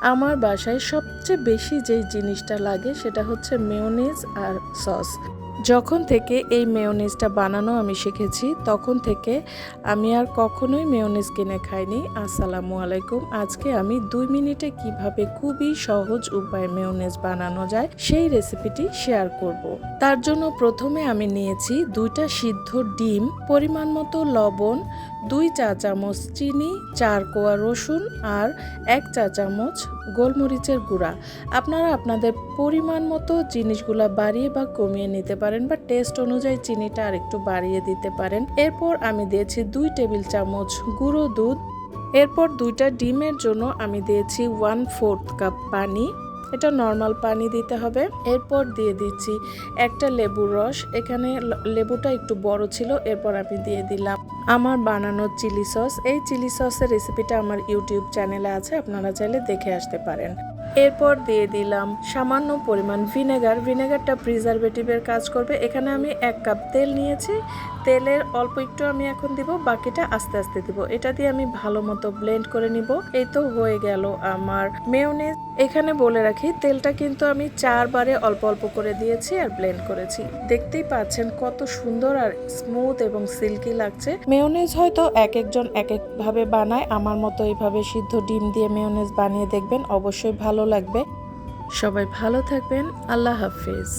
আমার বাসায় সবচেয়ে বেশি যেই জিনিসটা লাগে সেটা হচ্ছে মেয়োনিজ আর সস। যখন থেকে এই মেয়োনিজটা বানানো আমি শিখেছি তখন থেকে আমি আর কখনোই মেয়োনিজ কিনে খাইনি। আসসালামু আলাইকুম। আজকে আমি 2 মিনিটে কিভাবে খুবই সহজ উপায়ে মেয়োনিজ বানানো যায় সেই রেসিপিটি শেয়ার করব। তার জন্য প্রথমে আমি নিয়েছি 2টা সিদ্ধ ডিম, পরিমাণ মতো লবণ, 2 চা চামচ চিনি, 4 কোয়া রসুন আর 1 চা চামচ গোলমরিচের গুঁড়া। আপনারা আপনাদের পরিমাণ মতো জিনিসগুলা বাড়িয়ে বা কমিয়ে নিতে পারেন বা টেস্ট অনুযায়ী চিনিটা আর একটু বাড়িয়ে দিতে পারেন। এরপর আমি দিয়েছি 2 টেবিল চামচ গুঁড়ো দুধ। এরপর 2টা ডিমের জন্য আমি দিয়েছি 1/4 কাপ পানি। এটা নর্মাল পানি দিতে হবে। এরপর দিয়ে দিচ্ছি একটা লেবুর রস। এখানে লেবুটা একটু বড় ছিল। এরপর আমি দিয়ে দিলাম আমার বানানো চিলি সস। এই চিলি সসের রেসিপিটা আমার ইউটিউব চ্যানেলে আছে, আপনারা চাইলে দেখে আসতে পারেন। এরপর দিয়ে দিলাম সামান্য পরিমাণ ভিনেগার। ভিনেগারটা প্রিজারভেটিভের কাজ করবে। এখানে আমি 1 কাপ তেল নিয়েছি। তেলের অল্প একটু আমি এখন দিব, বাকিটা আস্তে আস্তে দিব। এটা দিয়ে আমি ভালো মতো ব্লেন্ড করে নিব। এই তো হয়ে গেল আমার মেয়োনিজ। এখানে বলে রাখি তেলটা কিন্তু আমি 4 বারে অল্প অল্প করে দিয়েছি আর ব্লেন্ড করেছি। দেখতেই পাচ্ছেন কত সুন্দর আর স্মুথ এবং সিল্কি লাগছে। মেয়োনিজ হয়তো এক একজন এক এক ভাবে বানায়, আমার মতো এইভাবে সিদ্ধ ডিম দিয়ে মেয়োনিজ বানিয়ে দেখবেন, অবশ্যই ভালো লাগবে। সবাই ভালো থাকবেন। আল্লাহ হাফেজ।